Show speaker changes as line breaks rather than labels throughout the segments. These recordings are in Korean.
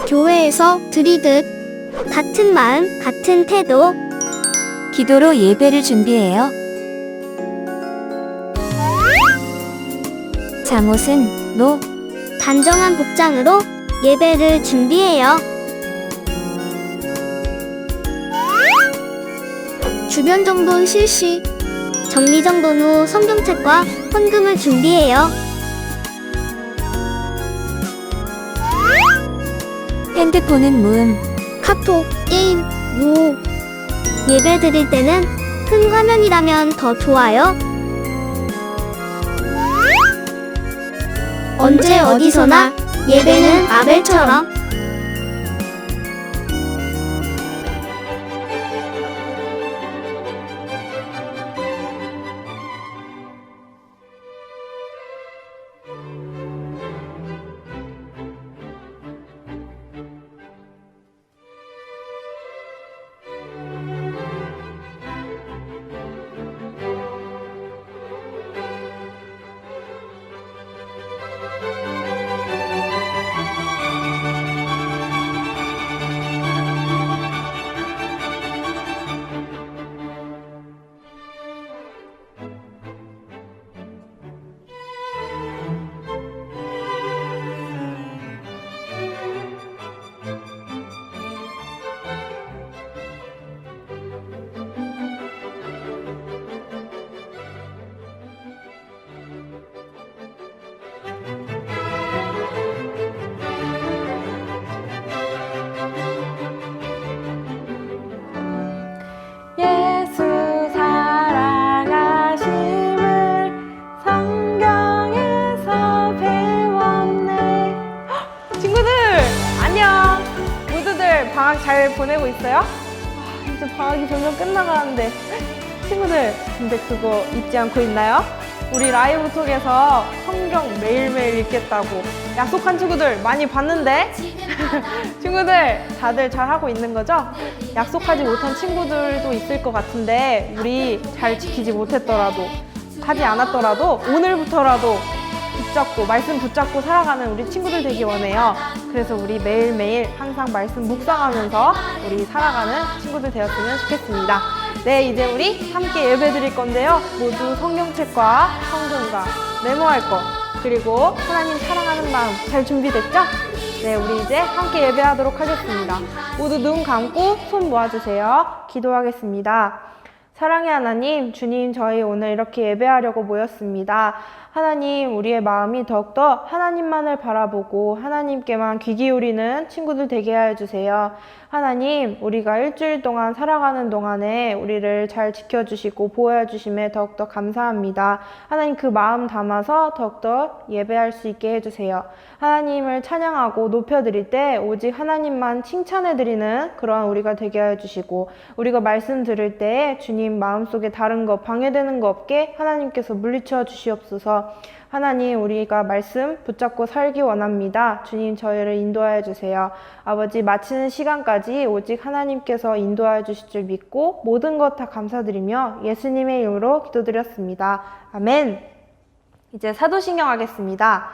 교회에서 드리듯 같은 마음, 같은 태도,
기도로 예배를 준비해요. 잠옷은 노,
단정한 복장으로 예배를 준비해요. 주변 정돈 실시, 정리정돈 후 성경책과 헌금을 준비해요.
핸드폰은 무음,
카톡, 게임, 무. 예배 드릴 때는 큰 화면이라면 더 좋아요. 언제 어디서나 예배는 아벨처럼.
예수 사랑하심을 성경에서 배웠네. 친구들 안녕. 모두들 방학 잘 보내고 있어요? 이제 방학이 점점 끝나가는데 친구들 근데 그거 잊지 않고 있나요? 우리 라이브톡에서 성경 매일매일 읽겠다고 약속한 친구들 많이 봤는데 친구들 다들 잘하고 있는 거죠? 약속하지 못한 친구들도 있을 것 같은데 우리 잘 지키지 못했더라도 하지 않았더라도 오늘부터라도 붙잡고 말씀 붙잡고 살아가는 우리 친구들 되기 원해요. 그래서 우리 매일매일 항상 말씀 묵상하면서 우리 살아가는 친구들 되었으면 좋겠습니다. 네, 이제 우리 함께 예배 드릴 건데요. 모두 성경책과 성경과 메모할 거 그리고 하나님 사랑하는 마음 잘 준비됐죠? 네, 우리 이제 함께 예배하도록 하겠습니다. 모두 눈 감고 손 모아주세요. 기도하겠습니다. 사랑의 하나님, 주님, 저희 오늘 이렇게 예배하려고 모였습니다. 하나님, 우리의 마음이 더욱더 하나님만을 바라보고 하나님께만 귀 기울이는 친구들 되게 하여 주세요. 하나님, 우리가 일주일 동안 살아가는 동안에 우리를 잘 지켜주시고 보호해 주심에 더욱더 감사합니다. 하나님, 그 마음 담아서 더욱더 예배할 수 있게 해주세요. 하나님을 찬양하고 높여드릴 때 오직 하나님만 칭찬해드리는 그러한 우리가 되게 하여 주시고, 우리가 말씀 들을 때 주님 마음속에 다른 것 방해되는 거 없게 하나님께서 물리쳐 주시옵소서. 하나님, 우리가 말씀 붙잡고 살기 원합니다. 주님, 저희를 인도하여 주세요. 아버지, 마치는 시간까지 오직 하나님께서 인도하여 주실 줄 믿고 모든 것 다 감사드리며 예수님의 이름으로 기도드렸습니다. 아멘. 이제 사도신경 하겠습니다.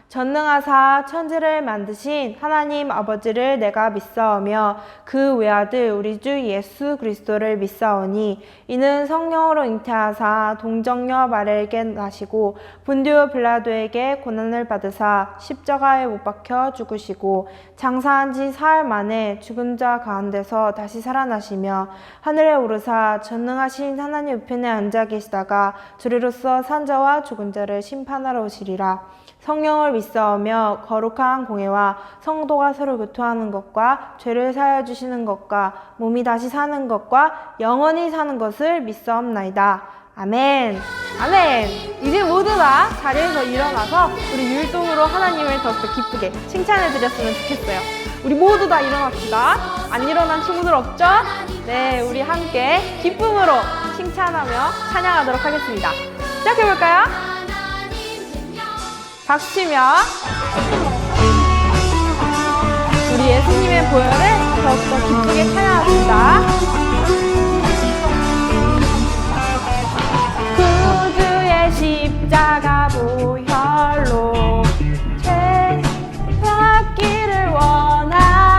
전능하사 천지를 만드신 하나님 아버지를 내가 믿사오며 그 외아들 우리 주 예수 그리스도를 믿사오니 이는 성령으로 잉태하사 동정녀 마리아에게 나시고 본디오 빌라도에게 고난을 받으사 십자가에 못 박혀 죽으시고 장사한 지 사흘 만에 죽은 자 가운데서 다시 살아나시며 하늘에 오르사 전능하신 하나님 우편에 앉아 계시다가 주리로서 산 자와 죽은 자를 심판하러 오시리라. 성령을 믿사오며 거룩한 공예와 성도가 서로 교통하는 것과 죄를 사하여 주시는 것과 몸이 다시 사는 것과 영원히 사는 것을 믿사옵나이다. 아멘. 아멘. 이제 모두 다 자리에서 일어나서 우리 율동으로 하나님을 더욱더 기쁘게 칭찬해 드렸으면 좋겠어요. 우리 모두 다 일어납시다. 안 일어난 친구들 없죠? 네, 우리 함께 기쁨으로 칭찬하며 찬양하도록 하겠습니다. 시작해볼까요? 박수치며 우리 예수님의 보혈을 더욱더 기쁘게 찬양합시다. 구주의 십자가 보혈로 죄 받기를 원하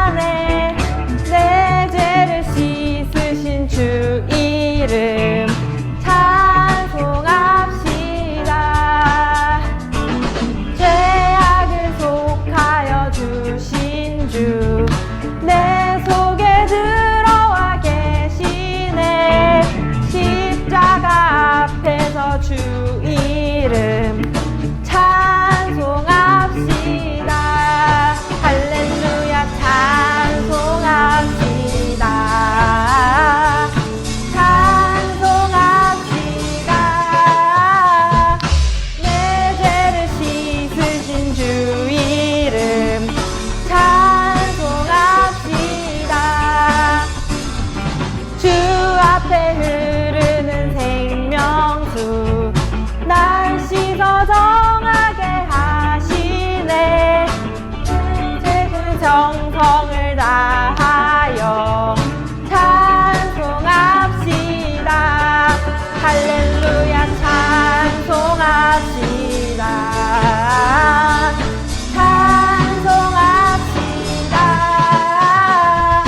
찬송합시다.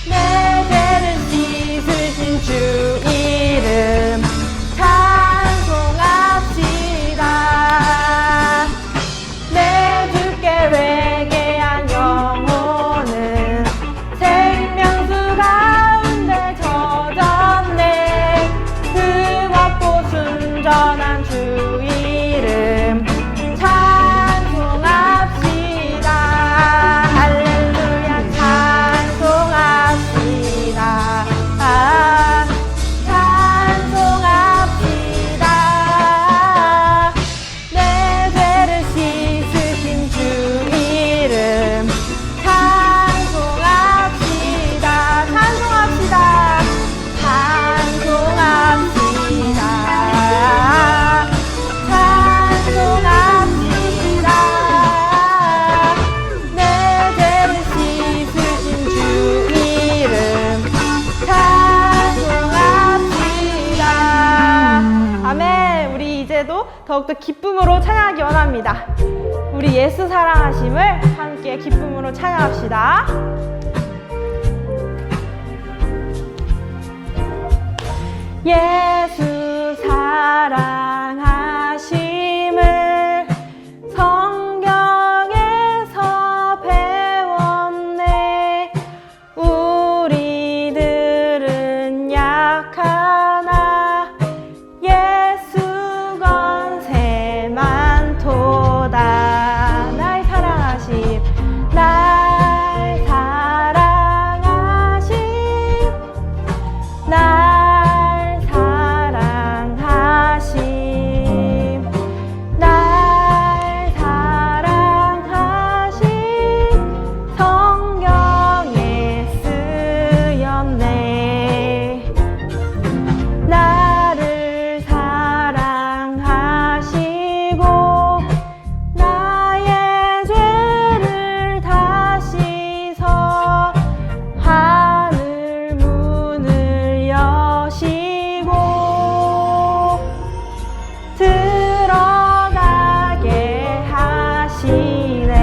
내 죄를 씻으신 주 이름 찬송합시다. 내 주께 회개한 영혼은 생명수 가운데 젖었네. 흠없고 순전한 주 이름 찬송합시다. 할렐루야 찬송합시다. 찬송합시다. 내 죄를 씻으신 주 이름 찬송합시다. 찬송합시다. 찬송합시다. 찬송합시다. 내 죄를 씻으신 주 이름 찬송합시다. 아멘. 우리 이제도 더욱더 기쁨으로 찬양하기 원합니다. 우리 예수 사랑하심을 함께 기쁨으로 찬양합시다. 예수 사랑하심을 성경에서 배웠네. 우리들은 약하나 예수 권세 많도다. 날 사랑하심, 날 사랑하심, 날 사랑하심, 날 사랑하심, 성경에 쓰였네. 나를 사랑하시고 나의 죄를 다 씻어 하늘 문을 여시고 들어가게 하시네.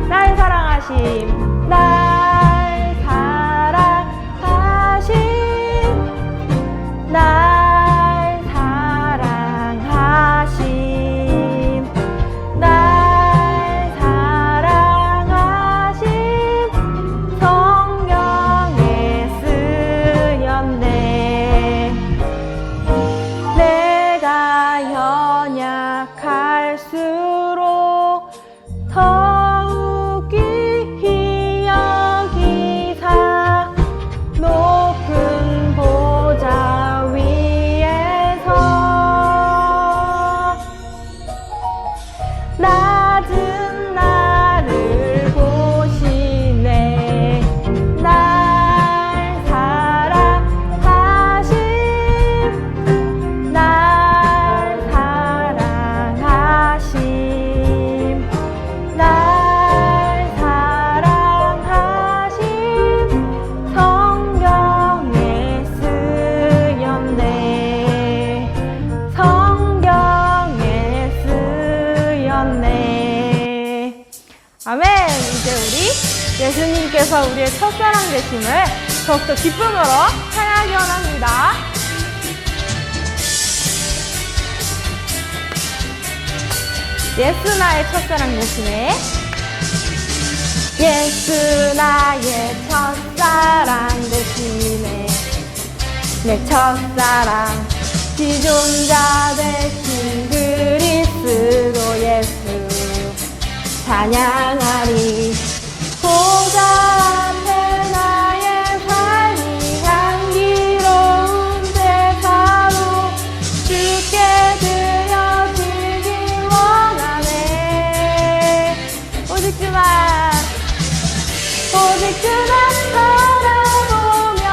날 사랑하심, 날 사랑하심, 날 사랑하심, 날 사랑하심, 성경에 쓰였네. 내가 연약할수록 더욱 귀히 여기사 높은 보좌 위에서 낮은 나를 보시네. 날 사랑하심, 날 사랑하심, 날 사랑하심, 성경에 쓰였네. 성경에 쓰였네. 아멘. 이제 우리 예수님께서 우리의 첫사랑 되심을 더욱더 기쁨으로 찬양하기 원합니다. 예수 나의 첫사랑 되시네. 예수 나의 첫사랑 되시네. 내 첫사랑 지존자 되신 그리스도 예수 찬양하리. 보좌 앞에 나의 삶이 향기로운 제사로 주께 드려지길 원하네. 오직 주만 바라보며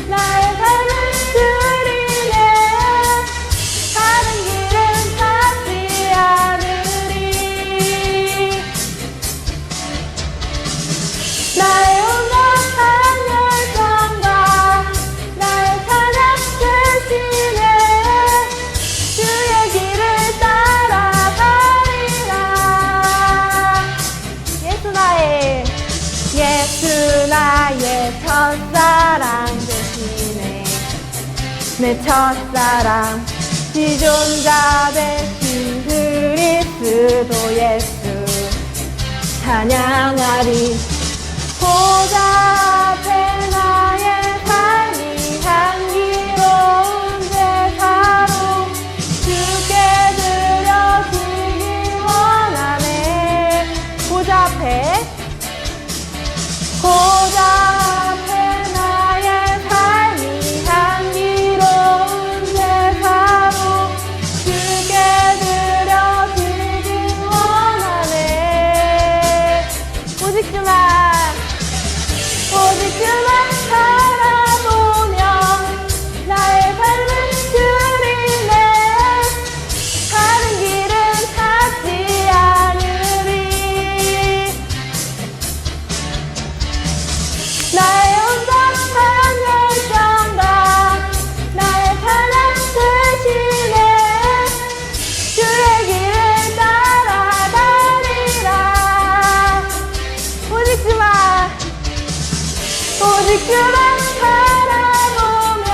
나의 삶을 드리네. 다른 길은 찾지 않으리. 내 첫사랑 지존자 대신 그리스도 예수 찬양하리. 보좌 앞에 나의 삶이 향기로운 제사로 주께 드려지길 원하네. 보좌 앞에 나의 삶이 향기로운 제사로 주께 드려지길 원하네. 오직 주만 바라보며 나의 삶을 드리네. 다른 길은 찾지 않으리. 나의 온전한 열정과 나의 찬양 대신에 주의 길을 따라가리라. 오직 주만 바라보며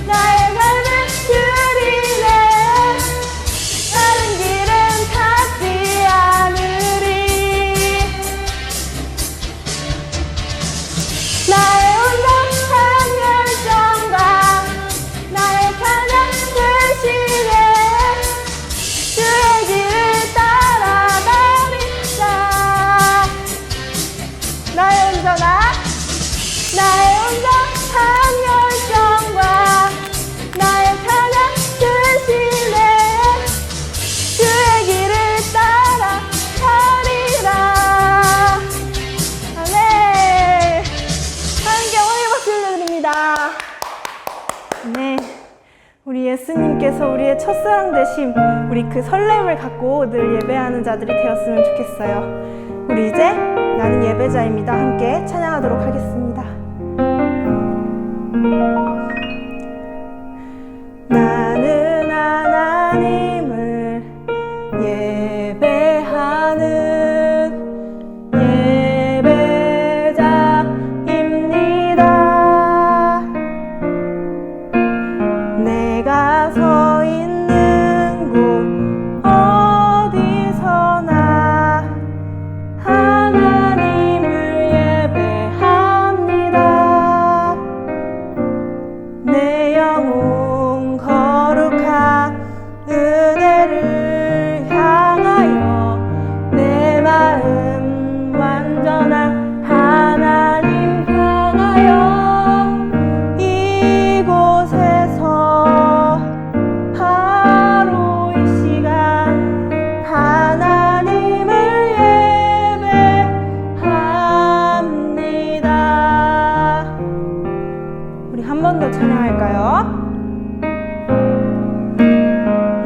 나의 삶을 드리네. 다른 길은 찾지 않으리. 나의 온전한 열정과 나의 찬양 대신에 주의 길을 따라가리라. 나의 온전한 열정과 나의 찬양 대신에 주의 길을 따라가리라. 아멘. 하나님께 영광의 박수를 드립니다. 네, 우리 예수님께서 우리의 첫사랑 되심, 우리 그 설렘을 갖고 늘 예배하는 자들이 되었으면 좋겠어요. 우리 이제 나는 예배자입니다. 함께 찬양하도록 하겠습니다. 나는 하나님을 예배하는 예배자입니다. 내가 서 있는 곳 어디서나 하나님을 예배합니다. 내 영혼 거룩한 은혜를 향하여 내 마음 완전한 하나님 향하여 이곳에서 바로 이 시간 하나님을 예배합니다. 우리 한 번 더 찬양할까요?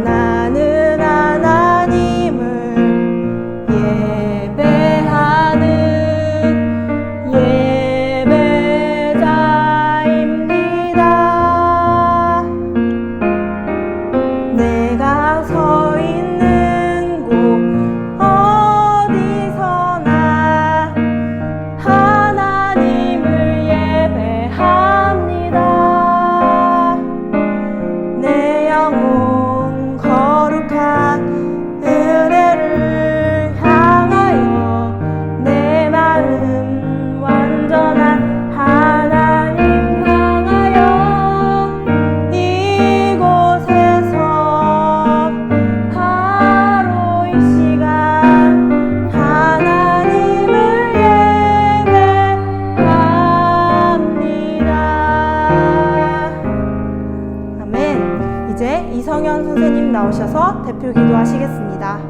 나는 하나님을 예배하는 예배자입니다. 내가 서 있는 곳 어디서나 하나님을 예배합니다. 내 영혼 거룩한 은혜를 향하여 내 마음 완전한 하나님 향하여 이곳에서 바로 이 시간 하나님을 예배합니다. 아멘. 이제 이성현 선생님 나오셔서 대표 기도하시겠습니다.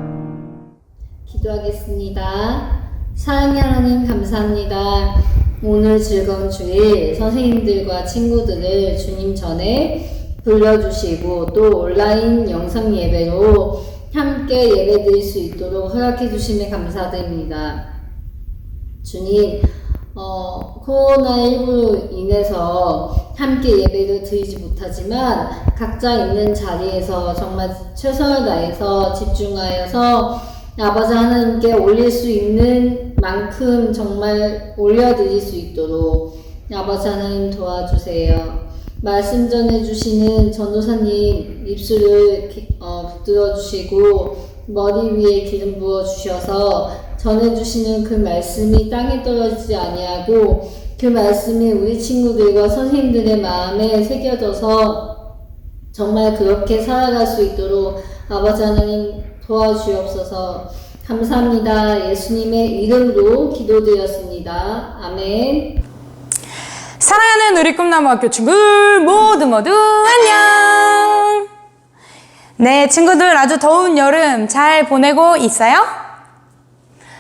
기도하겠습니다. 사랑의 하나님 감사합니다. 오늘 즐거운 주일 선생님들과 친구들을 주님 전에 불러주시고 또 온라인 영상 예배로 함께 예배드릴 수 있도록 허락해 주심에 감사드립니다. 주님, 코로나19로 인해서 함께 예배를 드리지 못하지만 각자 있는 자리에서 정말 최선을 다해서 집중하여서 아버지 하나님께 올릴 수 있는 만큼 정말 올려드릴 수 있도록 아버지 하나님 도와주세요. 말씀 전해주시는 전도사님 입술을 붙들어주시고 머리 위에 기름 부어주셔서 전해주시는 그 말씀이 땅에 떨어지지 아니하고 그 말씀이 우리 친구들과 선생님들의 마음에 새겨져서 정말 그렇게 살아갈 수 있도록 아버지 하나님 도와주옵소서. 감사합니다. 예수님의 이름으로 기도드렸습니다. 아멘.
사랑하는 우리 꿈나무학교 친구들 모두 안녕. 네, 친구들 아주 더운 여름 잘 보내고 있어요?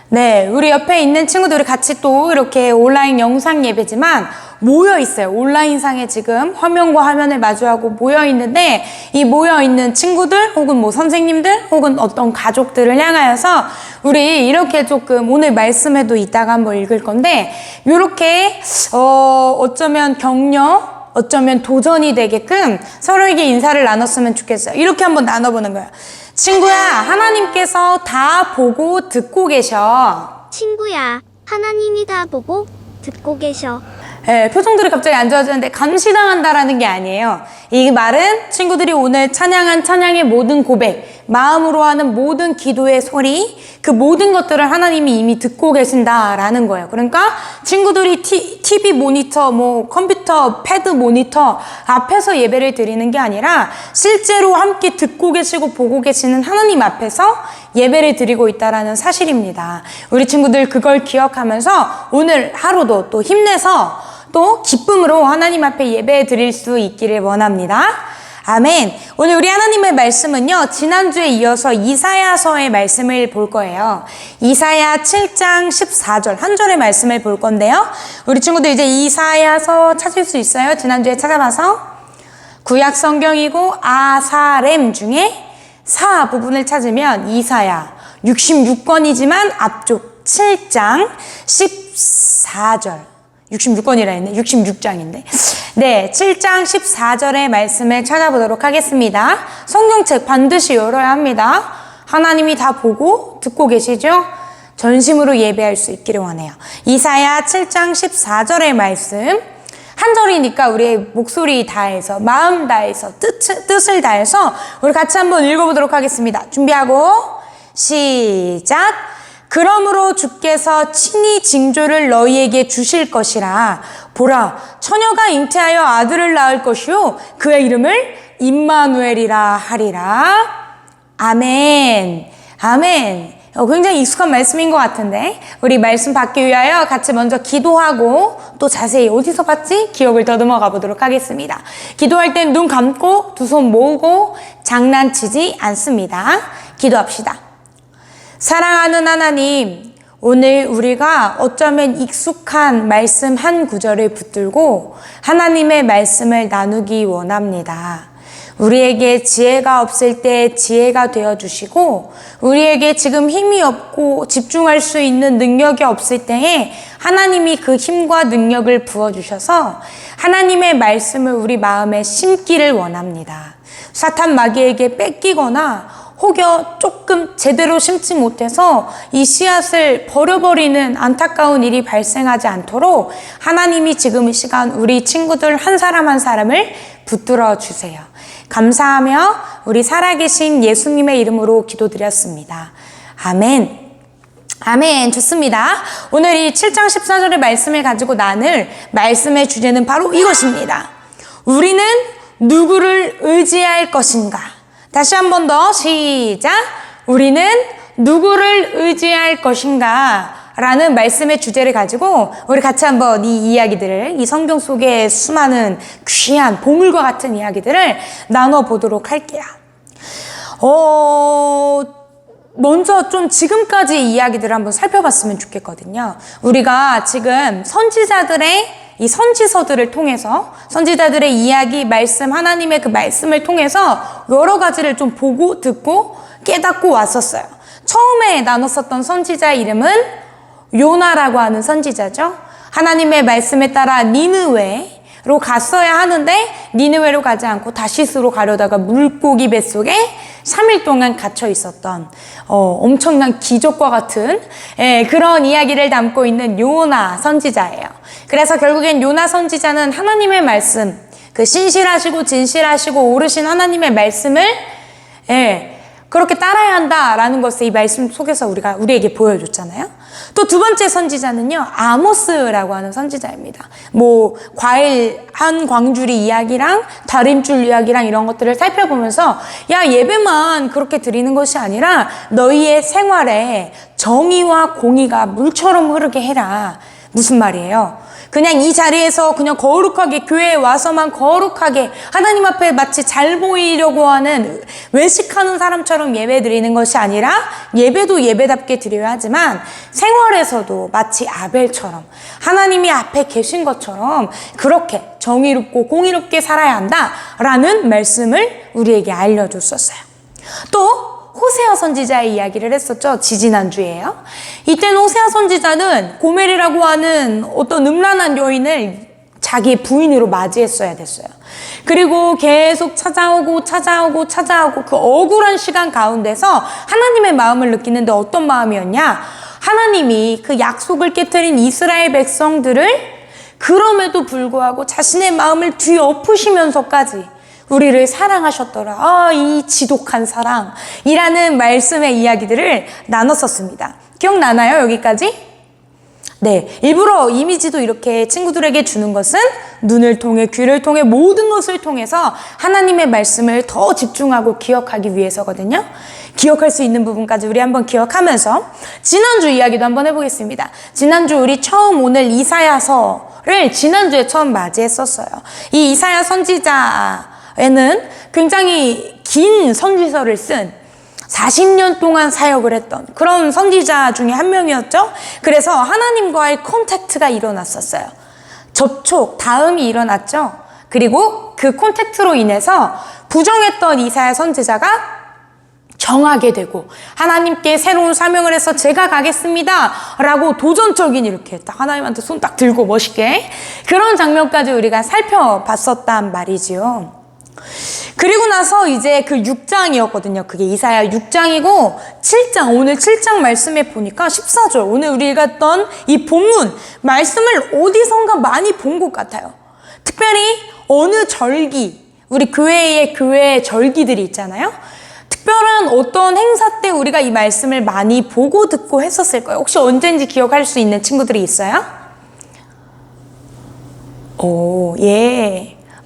네, 우리 옆에 있는 친구들이 같이 또 이렇게 온라인 영상 예배지만 모여 있어요. 온라인상에 지금 화면과 화면을 마주하고 모여 있는데, 이 모여 있는 친구들 혹은 뭐 선생님들 혹은 어떤 가족들을 향하여서 우리 이렇게 조금 오늘 말씀에도 이따가 한번 읽을 건데, 이렇게 어쩌면 격려, 어쩌면 도전이 되게끔 서로에게 인사를 나눴으면 좋겠어요. 이렇게 한번 나눠보는 거예요. 친구야, 하나님께서 다 보고 듣고 계셔.
친구야, 하나님이 다 보고 듣고 계셔.
네, 표정들이 갑자기 안 좋아지는데 감시당한다라는 게 아니에요. 이 말은 친구들이 오늘 찬양한 찬양의 모든 고백, 마음으로 하는 모든 기도의 소리, 그 모든 것들을 하나님이 이미 듣고 계신다라는 거예요. 그러니까 친구들이 TV 모니터, 뭐 컴퓨터, 패드 모니터 앞에서 예배를 드리는 게 아니라 실제로 함께 듣고 계시고 보고 계시는 하나님 앞에서 예배를 드리고 있다라는 사실입니다. 우리 친구들 그걸 기억하면서 오늘 하루도 또 힘내서 또 기쁨으로 하나님 앞에 예배 드릴 수 있기를 원합니다. 아멘. 오늘 우리 하나님의 말씀은요, 지난주에 이어서 이사야서의 말씀을 볼 거예요. 이사야 7장 14절 한 절의 말씀을 볼 건데요. 우리 친구들 이제 이사야서 찾을 수 있어요? 지난주에 찾아봐서. 구약 성경이고 아사렘 중에 사 부분을 찾으면 이사야 66권이지만 앞쪽 7장 14절 66권이라 했네. 66장인데. 네, 7장 14절의 말씀을 찾아보도록 하겠습니다. 성경책 반드시 열어야 합니다. 하나님이 다 보고 듣고 계시죠? 전심으로 예배할 수 있기를 원해요. 이사야 7장 14절의 말씀. 한 절이니까 우리의 목소리 다해서, 마음 다해서, 뜻을 다해서 우리 같이 한번 읽어보도록 하겠습니다. 준비하고 시작! 그러므로 주께서 친히 징조를 너희에게 주실 것이라. 보라, 처녀가 잉태하여 아들을 낳을 것이요 그의 이름을 임마누엘이라 하리라. 아멘. 아멘. 굉장히 익숙한 말씀인 것 같은데 우리 말씀 받기 위하여 같이 먼저 기도하고 또 자세히 어디서 봤지? 기억을 더듬어 가보도록 하겠습니다. 기도할 땐 눈 감고 두 손 모으고 장난치지 않습니다. 기도합시다. 사랑하는 하나님, 오늘 우리가 어쩌면 익숙한 말씀 한 구절을 붙들고 하나님의 말씀을 나누기 원합니다. 우리에게 지혜가 없을 때 지혜가 되어주시고, 우리에게 지금 힘이 없고 집중할 수 있는 능력이 없을 때에 하나님이 그 힘과 능력을 부어주셔서 하나님의 말씀을 우리 마음에 심기를 원합니다. 사탄 마귀에게 뺏기거나 혹여 조금 제대로 심지 못해서 이 씨앗을 버려버리는 안타까운 일이 발생하지 않도록 하나님이 지금 이 시간 우리 친구들 한 사람 한 사람을 붙들어 주세요. 감사하며 우리 살아계신 예수님의 이름으로 기도드렸습니다. 아멘. 아멘. 좋습니다. 오늘 이 7장 14절의 말씀을 가지고 나눌 말씀의 주제는 바로 이것입니다. 우리는 누구를 의지할 것인가? 다시 한 번 더 시작. 우리는 누구를 의지할 것인가? 라는 말씀의 주제를 가지고 우리 같이 한번 이 이야기들을, 이 성경 속의 수많은 귀한 보물과 같은 이야기들을 나눠보도록 할게요. 먼저 좀 지금까지 이야기들을 한번 살펴봤으면 좋겠거든요. 우리가 지금 선지자들의 이 선지서들을 통해서, 선지자들의 이야기, 말씀, 하나님의 그 말씀을 통해서 여러 가지를 좀 보고 듣고 깨닫고 왔었어요. 처음에 나눴었던 선지자 이름은 요나라고 하는 선지자죠. 하나님의 말씀에 따라 니느웨로 갔어야 하는데 니느웨로 가지 않고 다시스로 가려다가 물고기 뱃속에 3일 동안 갇혀 있었던 엄청난 기적과 같은 그런 이야기를 담고 있는 요나 선지자예요. 그래서 결국엔 요나 선지자는 하나님의 말씀, 그 신실하시고 진실하시고 오르신 하나님의 말씀을 그렇게 따라야 한다라는 것을 이 말씀 속에서 우리에게 보여줬잖아요. 또 두 번째 선지자는요, 아모스라고 하는 선지자입니다. 뭐 과일 한 광주리 이야기랑 다림줄 이야기랑 이런 것들을 살펴보면서 야, 예배만 그렇게 드리는 것이 아니라 너희의 생활에 정의와 공의가 물처럼 흐르게 해라. 무슨 말이에요? 그냥 이 자리에서 그냥 거룩하게 교회에 와서만 거룩하게 하나님 앞에 마치 잘 보이려고 하는 외식하는 사람처럼 예배 드리는 것이 아니라 예배도 예배답게 드려야 하지만 생활에서도 마치 아벨처럼 하나님이 앞에 계신 것처럼 그렇게 정의롭고 공의롭게 살아야 한다라는 말씀을 우리에게 알려줬었어요. 또 호세아 선지자의 이야기를 했었죠. 지지난주에요. 이때는 호세아 선지자는 고멜이라고 하는 어떤 음란한 여인을 자기의 부인으로 맞이했어야 됐어요. 그리고 계속 찾아오고 그 억울한 시간 가운데서 하나님의 마음을 느끼는데 어떤 마음이었냐? 하나님이 그 약속을 깨뜨린 이스라엘 백성들을 그럼에도 불구하고 자신의 마음을 뒤엎으시면서까지 우리를 사랑하셨더라. 이 지독한 사랑이라는 말씀의 이야기들을 나눴었습니다. 기억나나요? 여기까지? 네. 일부러 이미지도 이렇게 친구들에게 주는 것은 눈을 통해, 귀를 통해, 모든 것을 통해서 하나님의 말씀을 더 집중하고 기억하기 위해서거든요. 기억할 수 있는 부분까지 우리 한번 기억하면서 지난주 이야기도 한번 해보겠습니다. 지난주 우리 처음 오늘 이사야서를 지난주에 처음 맞이했었어요. 이 이사야 선지자에는 굉장히 긴 선지서를 쓴 40년 동안 사역을 했던 그런 선지자 중에 한 명이었죠. 그래서 하나님과의 컨택트가 일어났었어요. 접촉, 닿음이 일어났죠. 그리고 그 컨택트로 인해서 부정했던 이사야 선지자가 정하게 되고 하나님께 새로운 사명을 해서 제가 가겠습니다 라고 도전적인 이렇게 딱 하나님한테 손 딱 들고 멋있게 그런 장면까지 우리가 살펴봤었단 말이지요. 그리고 나서 이제 그 6장이었거든요. 그게 이사야 6장이고 7장, 오늘 7장 말씀에 보니까 14절, 오늘 우리 읽었던 이 본문 말씀을 어디선가 많이 본 것 같아요. 특별히 어느 절기, 우리 교회 절기들이 있잖아요. 특별한 어떤 행사 때 우리가 이 말씀을 많이 보고 듣고 했었을 거예요. 혹시 언제인지 기억할 수 있는 친구들이 있어요?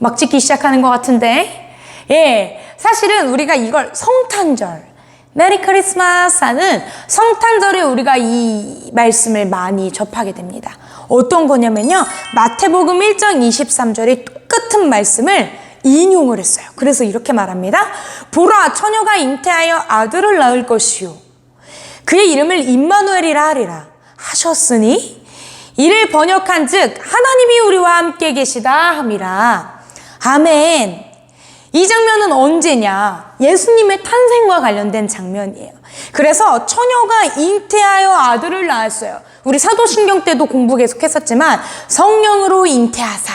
막 찍기 시작하는 것 같은데. 사실은 우리가 이걸 성탄절, 메리 크리스마스 하는 성탄절에 우리가 이 말씀을 많이 접하게 됩니다. 어떤 거냐면요. 마태복음 1장 23절에 똑같은 말씀을 인용을 했어요. 그래서 이렇게 말합니다. 보라, 처녀가 잉태하여 아들을 낳을 것이요. 그의 이름을 임마누엘이라 하리라 하셨으니 이를 번역한 즉 하나님이 우리와 함께 계시다 함이라. 아멘. 이 장면은 언제냐? 예수님의 탄생과 관련된 장면이에요. 그래서 처녀가 잉태하여 아들을 낳았어요. 우리 사도신경 때도 공부 계속했었지만 성령으로 잉태하사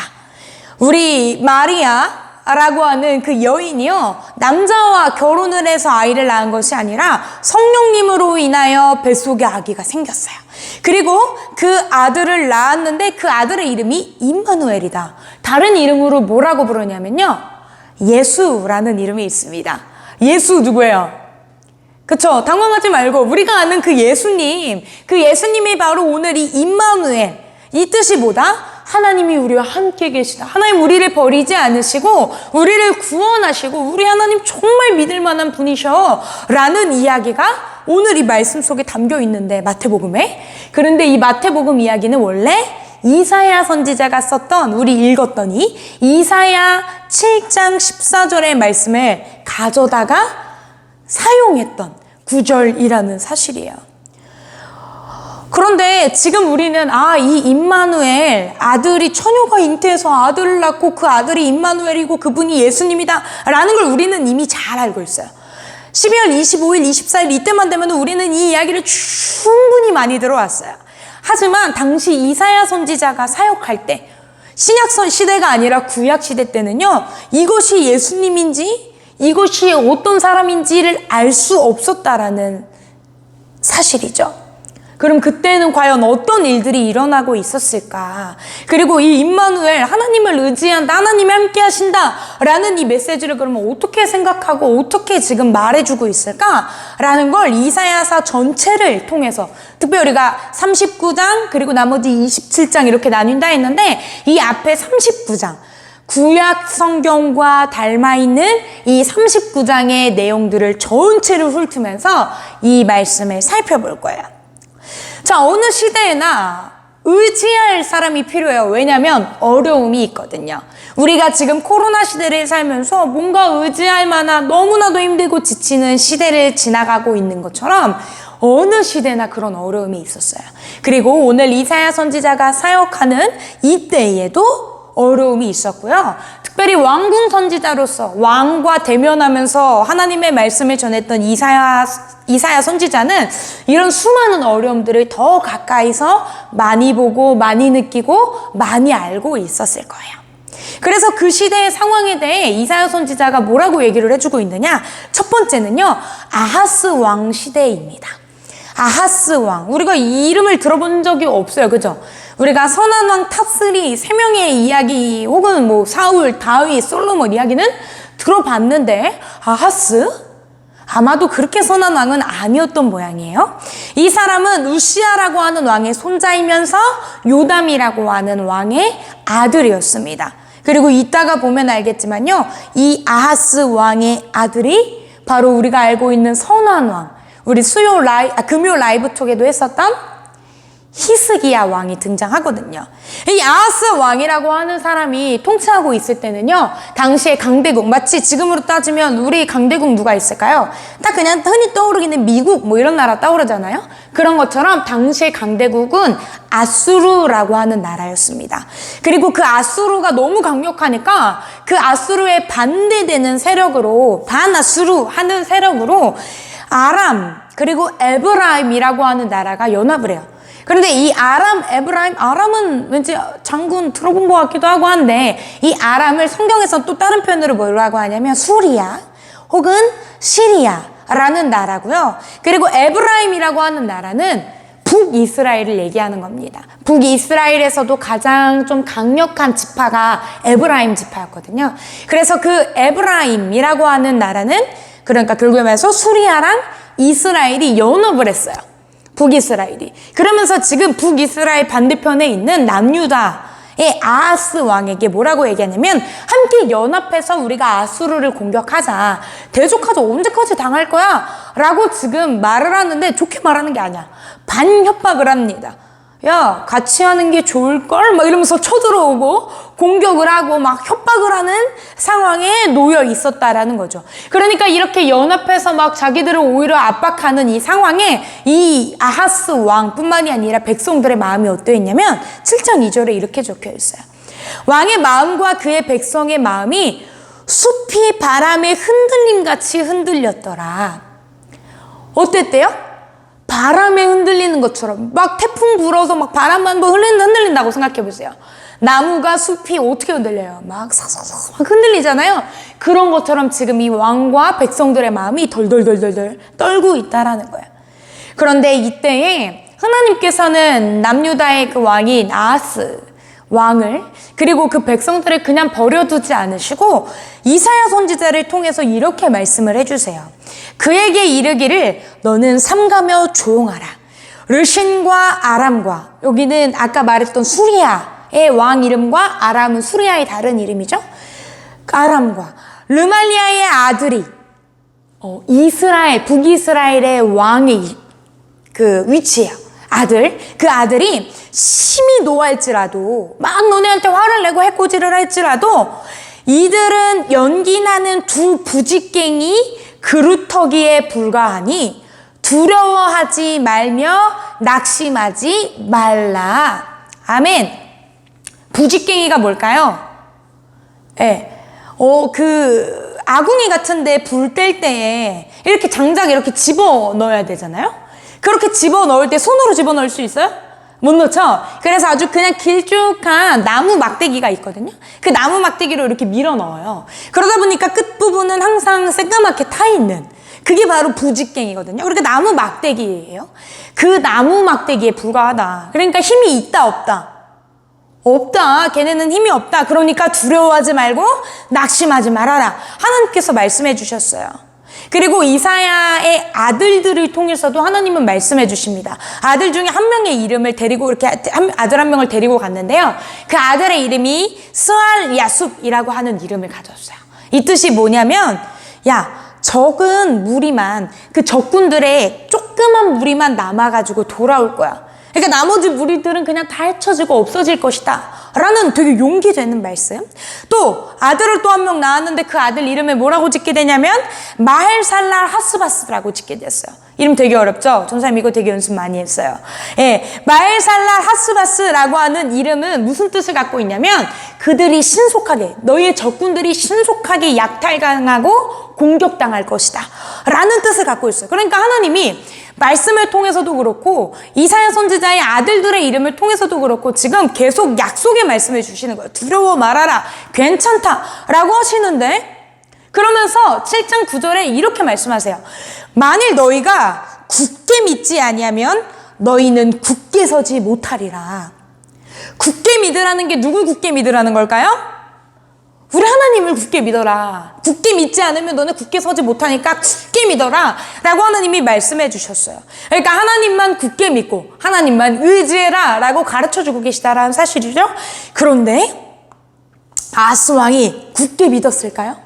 우리 마리아라고 하는 그 여인이요, 남자와 결혼을 해서 아이를 낳은 것이 아니라 성령님으로 인하여 뱃속에 아기가 생겼어요. 그리고 그 아들을 낳았는데 그 아들의 이름이 임마누엘이다. 다른 이름으로 뭐라고 부르냐면요, 예수라는 이름이 있습니다. 예수 누구예요? 그쵸? 당황하지 말고 우리가 아는 그 예수님, 그 예수님이 바로 오늘 이 임마누엘, 이 뜻이 뭐다? 하나님이 우리와 함께 계시다. 하나님 우리를 버리지 않으시고 우리를 구원하시고 우리 하나님 정말 믿을 만한 분이셔 라는 이야기가 오늘 이 말씀 속에 담겨 있는데, 마태복음에. 그런데 이 마태복음 이야기는 원래 이사야 선지자가 썼던, 우리 읽었던 이 이사야 7장 14절의 말씀을 가져다가 사용했던 구절이라는 사실이에요. 그런데 지금 우리는 이 임마누엘, 아들이 처녀가 잉태해서 아들을 낳고 그 아들이 임마누엘이고 그분이 예수님이다 라는 걸 우리는 이미 잘 알고 있어요. 12월 25일, 24일 이때만 되면 우리는 이 이야기를 충분히 많이 들어왔어요. 하지만 당시 이사야 선지자가 사역할 때, 신약 시대가 아니라 구약 시대 때는요, 이것이 예수님인지 이것이 어떤 사람인지를 알 수 없었다라는 사실이죠. 그럼 그때는 과연 어떤 일들이 일어나고 있었을까? 그리고 이 임마누엘, 하나님을 의지한다, 하나님이 함께 하신다 라는 이 메시지를 그러면 어떻게 생각하고 어떻게 지금 말해주고 있을까? 라는 걸 이사야서 전체를 통해서, 특별히 우리가 39장 그리고 나머지 27장 이렇게 나뉜다 했는데, 이 앞에 39장 구약 성경과 닮아 있는 이 39장의 내용들을 전체를 훑으면서 이 말씀을 살펴볼 거예요. 자, 어느 시대에나 의지할 사람이 필요해요. 왜냐하면 어려움이 있거든요. 우리가 지금 코로나 시대를 살면서 뭔가 의지할 만한 너무나도 힘들고 지치는 시대를 지나가고 있는 것처럼 어느 시대나 그런 어려움이 있었어요. 그리고 오늘 이사야 선지자가 사역하는 이때에도 어려움이 있었고요. 특별히 왕궁 선지자로서 왕과 대면하면서 하나님의 말씀을 전했던 이사야 선지자는 이런 수많은 어려움들을 더 가까이서 많이 보고 많이 느끼고 많이 알고 있었을 거예요. 그래서 그 시대의 상황에 대해 이사야 선지자가 뭐라고 얘기를 해주고 있느냐? 첫 번째는요, 아하스 왕 시대입니다. 아하스 왕. 우리가 이 이름을 들어본 적이 없어요. 그죠? 우리가 선한 왕 탑3 세 명의 이야기 혹은 뭐 사울, 다윗, 솔로몬 이야기는 들어봤는데 아하스? 아마도 그렇게 선한 왕은 아니었던 모양이에요. 이 사람은 우시아라고 하는 왕의 손자이면서 요담이라고 하는 왕의 아들이었습니다. 그리고 이따가 보면 알겠지만요, 이 아하스 왕의 아들이 바로 우리가 알고 있는 선한 왕, 우리 금요 라이브 톡에도 했었던 히스기야 왕이 등장하거든요. 이 아하스 왕이라고 하는 사람이 통치하고 있을 때는요, 당시에 강대국, 마치 지금으로 따지면 우리 강대국 누가 있을까요? 딱 그냥 흔히 떠오르기는 미국 뭐 이런 나라 떠오르잖아요. 그런 것처럼 당시의 강대국은 아수르라고 하는 나라였습니다. 그리고 그 아수르가 너무 강력하니까 그 아수르에 반대되는 세력으로, 반아수르 하는 세력으로 아람 그리고 에브라임이라고 하는 나라가 연합을 해요. 그런데 이 아람, 에브라임, 아람은 왠지 장군 들어본 것 같기도 하고 한데, 이 아람을 성경에서 또 다른 표현으로 뭐라고 하냐면 수리아 혹은 시리아라는 나라고요. 그리고 에브라임이라고 하는 나라는 북이스라엘을 얘기하는 겁니다. 북이스라엘에서도 가장 좀 강력한 지파가 에브라임 지파였거든요. 그래서 그 에브라임이라고 하는 나라는, 그러니까 결국에 말해서 수리아랑 이스라엘이 연합을 했어요. 북이스라엘이. 그러면서 지금 북이스라엘 반대편에 있는 남유다의 아하스 왕에게 뭐라고 얘기하냐면, 함께 연합해서 우리가 아수르를 공격하자. 대적하자. 언제까지 당할 거야? 라고 지금 말을 하는데, 좋게 말하는 게 아니야. 반협박을 합니다. 야, 같이 하는 게 좋을걸? 막 이러면서 쳐들어오고 공격을 하고 막 협박을 하는 상황에 놓여 있었다라는 거죠. 그러니까 이렇게 연합해서 막 자기들을 오히려 압박하는 이 상황에 이 아하스 왕뿐만이 아니라 백성들의 마음이 어떠했냐면 7장 2절에 이렇게 적혀 있어요. 왕의 마음과 그의 백성의 마음이 숲이 바람의 흔들림같이 흔들렸더라. 어땠대요? 바람에 흔들리는 것처럼, 막 태풍 불어서 막 바람만 흔들린다고 생각해 보세요. 나무가 숲이 어떻게 흔들려요? 막 싹싹싹 막 흔들리잖아요. 그런 것처럼 지금 이 왕과 백성들의 마음이 덜덜덜덜 떨고 있다라는 거예요. 그런데 이때에 하나님께서는 남유다의 그 왕인 아하스 왕을, 그리고 그 백성들을 그냥 버려두지 않으시고 이사야 선지자를 통해서 이렇게 말씀을 해주세요. 그에게 이르기를 너는 삼가며 조용하라. 르신과 아람과, 여기는 아까 말했던 수리아의 왕 이름과 아람은 수리아의 다른 이름이죠. 아람과 르말리아의 아들이 이스라엘, 북이스라엘의 왕의 그 위치예요. 그 아들이 심히 노할지라도, 막 너네한테 화를 내고 해코지를 할지라도, 이들은 연기나는 두 부직갱이 그루터기에 불과하니 두려워하지 말며 낙심하지 말라. 아멘. 부직갱이가 뭘까요? 그 아궁이 같은데 불 뗄 때에 이렇게 장작 이렇게 집어 넣어야 되잖아요. 그렇게 집어 넣을 때 손으로 집어 넣을 수 있어요? 못 넣죠? 그래서 아주 그냥 길쭉한 나무 막대기가 있거든요. 그 나무 막대기로 이렇게 밀어 넣어요. 그러다 보니까 끝부분은 항상 새까맣게 타 있는 그게 바로 부직갱이거든요. 그러니까 나무 막대기예요. 그 나무 막대기에 불과하다. 그러니까 힘이 있다 없다? 없다. 걔네는 힘이 없다. 그러니까 두려워하지 말고 낙심하지 말아라. 하나님께서 말씀해 주셨어요. 그리고 이사야의 아들들을 통해서도 하나님은 말씀해 주십니다. 아들 중에 한 명의 이름을 데리고 이렇게 아들 한 명을 데리고 갔는데요. 그 아들의 이름이 스알 야숲이라고 하는 이름을 가졌어요. 이 뜻이 뭐냐면 야 적은 무리만 그 적군들의 조그만 무리만 남아가지고 돌아올 거야. 그러니까 나머지 무리들은 그냥 다 헤쳐지고 없어질 것이다 라는 되게 용기 되는 말씀. 또 아들을 또 한 명 낳았는데 그 아들 이름을 뭐라고 짓게 되냐면 마헬살랄 하스바스라고 짓게 됐어요. 이름 되게 어렵죠? 전사님 이거 되게 연습 많이 했어요. 예, 마헬살랄 하스바스라고 하는 이름은 무슨 뜻을 갖고 있냐면 그들이 신속하게 너희의 적군들이 신속하게 약탈당하고 공격당할 것이다 라는 뜻을 갖고 있어요. 그러니까 하나님이 말씀을 통해서도 그렇고 이사야 선지자의 아들들의 이름을 통해서도 그렇고 지금 계속 약속의 말씀을 주시는 거예요. 두려워 말아라. 괜찮다 라고 하시는데 그러면서 7장 9절에 이렇게 말씀하세요. 만일 너희가 굳게 믿지 아니하면 너희는 굳게 서지 못하리라. 굳게 믿으라는 게 누굴 굳게 믿으라는 걸까요? 우리 하나님을 굳게 믿어라. 굳게 믿지 않으면 너는 굳게 서지 못하니까 굳게 믿어라 라고 하나님이 말씀해 주셨어요. 그러니까 하나님만 굳게 믿고 하나님만 의지해라 라고 가르쳐주고 계시다라는 사실이죠. 그런데 아하스 왕이 굳게 믿었을까요?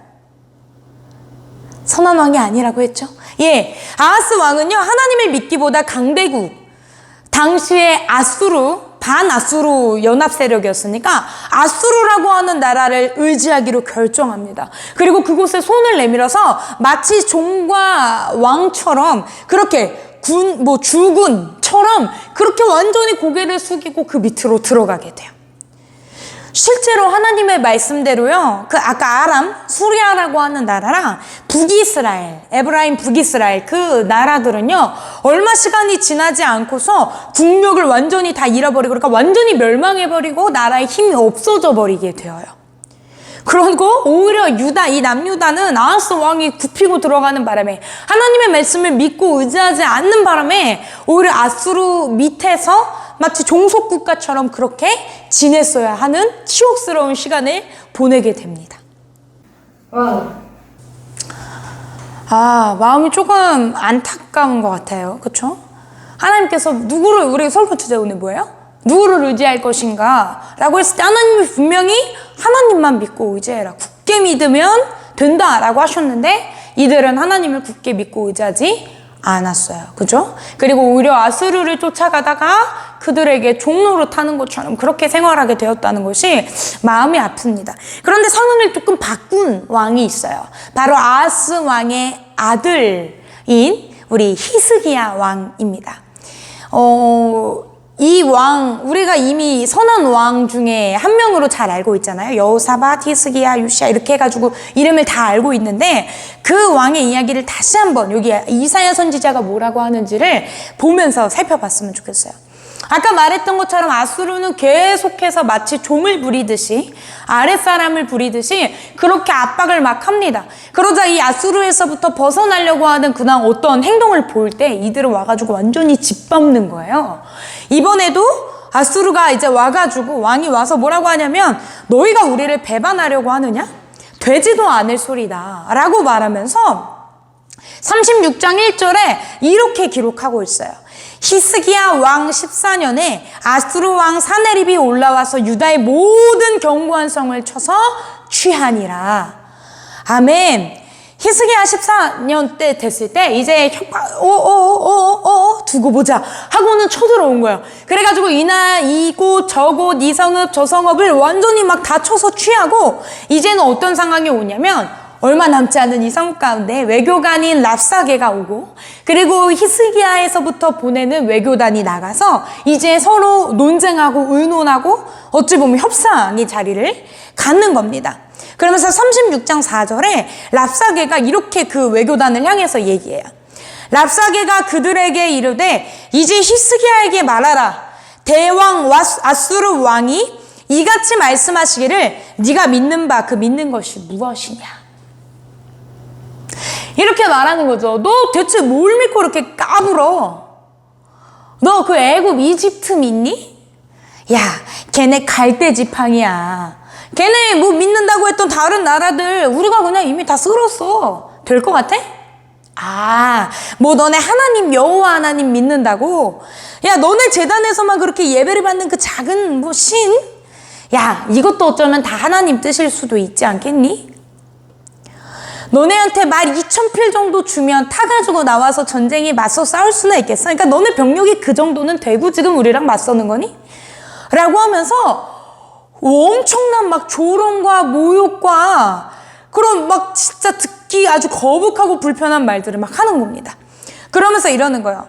선한 왕이 아니라고 했죠. 예, 아하스 왕은요 하나님을 믿기보다 강대국 당시에 아수르 반아수르 연합 세력이었으니까 아수르라고 하는 나라를 의지하기로 결정합니다. 그리고 그곳에 손을 내밀어서 마치 종과 왕처럼 그렇게 주군처럼 그렇게 완전히 고개를 숙이고 그 밑으로 들어가게 돼요. 실제로 하나님의 말씀대로요. 그 아까 아람, 수리아라고 하는 나라랑 북이스라엘, 에브라임 북이스라엘 그 나라들은요. 얼마 시간이 지나지 않고서 국력을 완전히 다 잃어버리고 그러니까 완전히 멸망해버리고 나라의 힘이 없어져 버리게 되어요. 그리고 오히려 유다, 이 남유다는 아하스 왕이 굽히고 들어가는 바람에 하나님의 말씀을 믿고 의지하지 않는 바람에 오히려 아수르 밑에서 마치 종속국가처럼 그렇게 지냈어야 하는 치욕스러운 시간을 보내게 됩니다. 마음이 조금 안타까운 것 같아요. 그렇죠? 하나님께서 누구를 우리 설교 주제 오늘 뭐예요? 누구를 의지할 것인가? 라고 했을 때 하나님이 분명히 하나님만 믿고 의지해라. 굳게 믿으면 된다 라고 하셨는데 이들은 하나님을 굳게 믿고 의지하지 않았어요. 그죠? 그리고 오히려 아수르를 쫓아가다가 그들에게 종로를 타는 것처럼 그렇게 생활하게 되었다는 것이 마음이 아픕니다. 그런데 상황을 조금 바꾼 왕이 있어요. 바로 아하스 왕의 아들인 우리 히스기야 왕입니다. 이 왕, 우리가 이미 선한 왕 중에 한 명으로 잘 알고 있잖아요. 여호사밧, 히스기야, 요시야 이렇게 해가지고 이름을 다 알고 있는데 그 왕의 이야기를 다시 한번 여기 이사야 선지자가 뭐라고 하는지를 보면서 살펴봤으면 좋겠어요. 아까 말했던 것처럼 아수르는 계속해서 마치 좀을 부리듯이 아랫사람을 부리듯이 그렇게 압박을 막 합니다. 그러자 이 아수르에서부터 벗어나려고 하는 그냥 어떤 행동을 볼 때 이들은 와가지고 완전히 짓밟는 거예요. 이번에도 아수르가 이제 와가지고 왕이 와서 뭐라고 하냐면 너희가 우리를 배반하려고 하느냐? 되지도 않을 소리다 라고 말하면서 36장 1절에 이렇게 기록하고 있어요. 히스기야 왕 14년에 아수르 왕 사네립이 올라와서 유다의 모든 견고한 성을 쳐서 취하니라. 아멘. 히스기야 14년 때 됐을 때 이제 두고 보자 하고는 쳐들어온 거예요. 그래가지고 이곳 저곳 이 성읍 저 성읍을 완전히 막 다 쳐서 취하고 이제는 어떤 상황이 오냐면 얼마 남지 않은 이 성읍 가운데 외교관인 랍사게가 오고 그리고 히스기야에서부터 보내는 외교단이 나가서 이제 서로 논쟁하고 의논하고 어찌 보면 협상의 자리를 갖는 겁니다. 그러면서 36장 4절에 랍사게가 이렇게 그 외교단을 향해서 얘기해요. 랍사게가 그들에게 이르되 이제 히스기야에게 말하라. 대왕 아수르 왕이 이같이 말씀하시기를 네가 믿는 바 그 믿는 것이 무엇이냐. 이렇게 말하는 거죠. 너 대체 뭘 믿고 이렇게 까불어? 너 그 애굽 이집트 믿니? 야, 걔네 갈대 지팡이야. 걔네 뭐 믿는다고 했던 다른 나라들 우리가 그냥 이미 다 쓸었어. 될 것 같아? 아, 뭐 너네 하나님 여호와 하나님 믿는다고? 야, 너네 재단에서만 그렇게 예배를 받는 그 작은 뭐 신? 야, 이것도 어쩌면 다 하나님 뜻일 수도 있지 않겠니? 너네한테 말 2,000필 정도 주면 타가지고 나와서 전쟁에 맞서 싸울 수나 있겠어? 그러니까 너네 병력이 그 정도는 되고 지금 우리랑 맞서는 거니? 라고 하면서 엄청난 막 조롱과 모욕과 그런 막 진짜 듣기 아주 거북하고 불편한 말들을 막 하는 겁니다. 그러면서 이러는 거예요.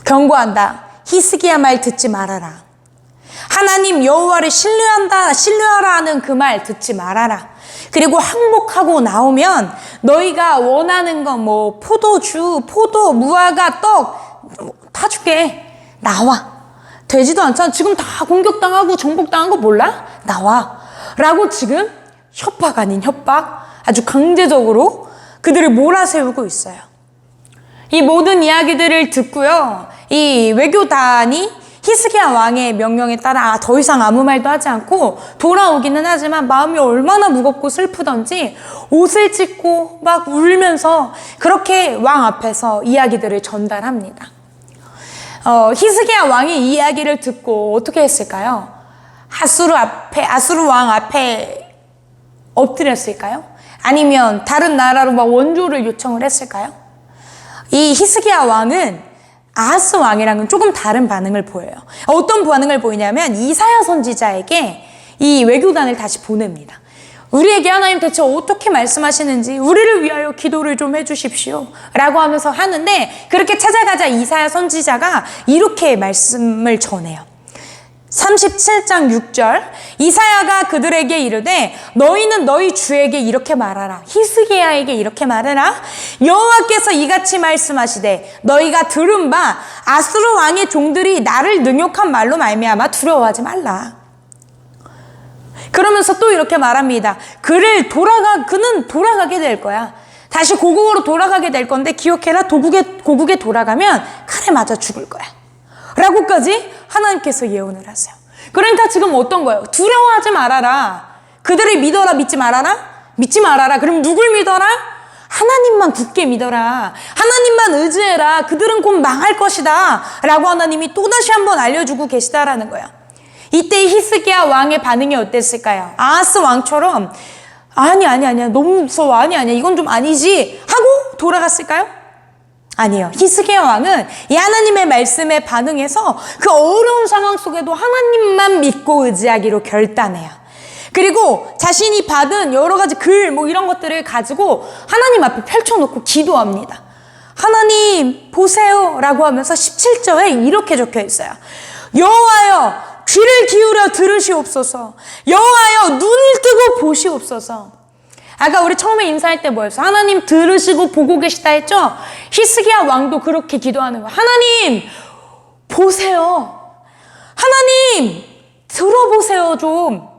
경고한다. 히스기야 말 듣지 말아라. 하나님 여호와를 신뢰하라는 그 말 듣지 말아라. 그리고 항복하고 나오면 너희가 원하는 건 뭐 포도주, 포도, 무화과, 떡 다 줄게. 나와. 되지도 않잖아. 지금 다 공격당하고 정복당한 거 몰라? 나와. 라고 지금 협박 아닌 협박, 아주 강제적으로 그들을 몰아세우고 있어요. 이 모든 이야기들을 듣고요. 이 외교단이 히스기야 왕의 명령에 따라 더 이상 아무 말도 하지 않고 돌아오기는 하지만 마음이 얼마나 무겁고 슬프던지 옷을 찢고 막 울면서 그렇게 왕 앞에서 이야기들을 전달합니다. 히스기야 왕이 이 이야기를 듣고 어떻게 했을까요? 아수르 왕 앞에 엎드렸을까요? 아니면 다른 나라로 막 원조를 요청을 했을까요? 이 히스기야 왕은 아하스 왕이랑은 조금 다른 반응을 보여요. 어떤 반응을 보이냐면 이사야 선지자에게 이 외교단을 다시 보냅니다. 우리에게 하나님 대체 어떻게 말씀하시는지 우리를 위하여 기도를 좀 해주십시오 라고 하면서 하는데, 그렇게 찾아가자 이사야 선지자가 이렇게 말씀을 전해요. 37장 6절, 이사야가 그들에게 이르되 너희는 너희 주에게 이렇게 말하라. 히스기야에게 이렇게 말해라. 여호와께서 이같이 말씀하시되 너희가 들은 바 아수르 왕의 종들이 나를 능욕한 말로 말미암아 두려워하지 말라. 그러면서 또 이렇게 말합니다. 그는 돌아가게 될 거야. 다시 고국으로 돌아가게 될 건데 기억해라. 고국에 돌아가면 칼에 맞아 죽을 거야. 라고까지 하나님께서 예언을 하세요. 그러니까 지금 어떤 거예요? 두려워하지 말아라. 그들을 믿어라. 믿지 말아라? 믿지 말아라. 그럼 누굴 믿어라? 하나님만 굳게 믿어라. 하나님만 의지해라. 그들은 곧 망할 것이다. 라고 하나님이 또다시 한번 알려주고 계시다라는 거예요. 이때 히스기야 왕의 반응이 어땠을까요? 아하스 왕처럼 아니야 너무 무서워. 아니야 이건 좀 아니지 하고 돌아갔을까요? 아니에요. 히스기야 왕은 이 하나님의 말씀에 반응해서 그 어려운 상황 속에도 하나님만 믿고 의지하기로 결단해요. 그리고 자신이 받은 여러 가지 글 뭐 이런 것들을 가지고 하나님 앞에 펼쳐놓고 기도합니다. 하나님 보세요 라고 하면서 17절에 이렇게 적혀 있어요. 여호와여 귀를 기울여 들으시옵소서. 여호와여 눈을 뜨고 보시옵소서. 아까 우리 처음에 인사할 때 뭐였어? 하나님 들으시고 보고 계시다 했죠? 히스기야 왕도 그렇게 기도하는 거야. 하나님 보세요. 하나님 들어보세요 좀.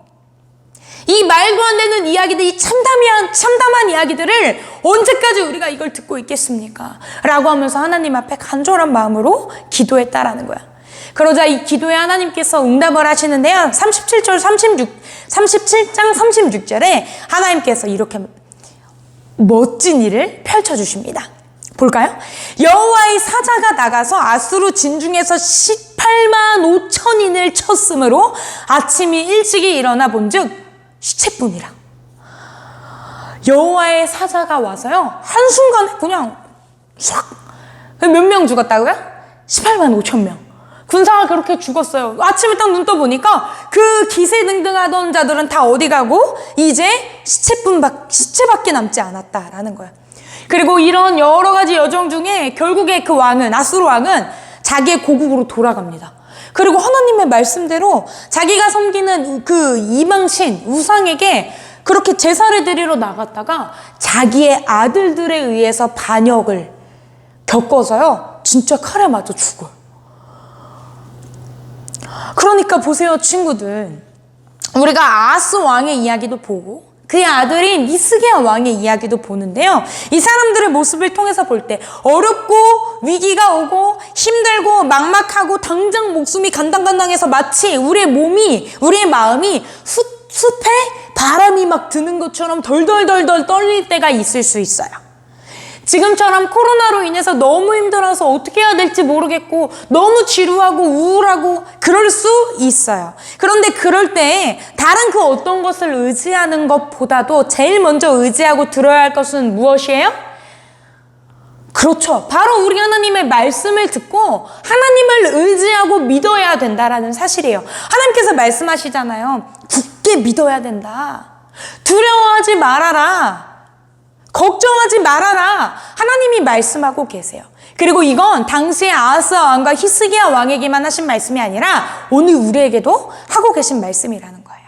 이 말도 안 되는 이야기들, 이 참담한 이야기들을 언제까지 우리가 이걸 듣고 있겠습니까? 라고 하면서 하나님 앞에 간절한 마음으로 기도했다라는 거야. 그러자 이 기도에 하나님께서 응답을 하시는데요. 37장 36절에 하나님께서 이렇게 멋진 일을 펼쳐주십니다. 볼까요? 여호와의 사자가 나가서 아수르 진중에서 18만 5천인을 쳤으므로 아침이 일찍이 일어나 본즉 시체뿐이라. 여호와의 사자가 와서요 한순간에 그냥 싹 몇 명 죽었다고요? 18만 5천 명. 군사가 그렇게 죽었어요. 아침에 딱 눈 떠보니까 그 기세등등하던 자들은 다 어디 가고 이제 시체밖에 남지 않았다라는 거야. 그리고 이런 여러 가지 여정 중에 결국에 그 왕은, 아수르 왕은 자기의 고국으로 돌아갑니다. 그리고 하나님의 말씀대로 자기가 섬기는 그 이방신 우상에게 그렇게 제사를 드리러 나갔다가 자기의 아들들에 의해서 반역을 겪어서요 진짜 칼에 맞아 죽어요. 그러니까 보세요 친구들, 우리가 아하스 왕의 이야기도 보고 그의 아들인 히스기야 왕의 이야기도 보는데요. 이 사람들의 모습을 통해서 볼 때 어렵고 위기가 오고 힘들고 막막하고 당장 목숨이 간당간당해서 마치 우리의 몸이, 우리의 마음이 숲에 바람이 막 드는 것처럼 덜덜덜덜 떨릴 때가 있을 수 있어요. 지금처럼 코로나로 인해서 너무 힘들어서 어떻게 해야 될지 모르겠고 너무 지루하고 우울하고 그럴 수 있어요. 그런데 그럴 때 다른 그 어떤 것을 의지하는 것보다도 제일 먼저 의지하고 들어야 할 것은 무엇이에요? 그렇죠. 바로 우리 하나님의 말씀을 듣고 하나님을 의지하고 믿어야 된다라는 사실이에요. 하나님께서 말씀하시잖아요. 굳게 믿어야 된다. 두려워하지 말아라. 걱정하지 말아라. 하나님이 말씀하고 계세요. 그리고 이건 당시의 아하스야 왕과 히스기야 왕에게만 하신 말씀이 아니라 오늘 우리에게도 하고 계신 말씀이라는 거예요.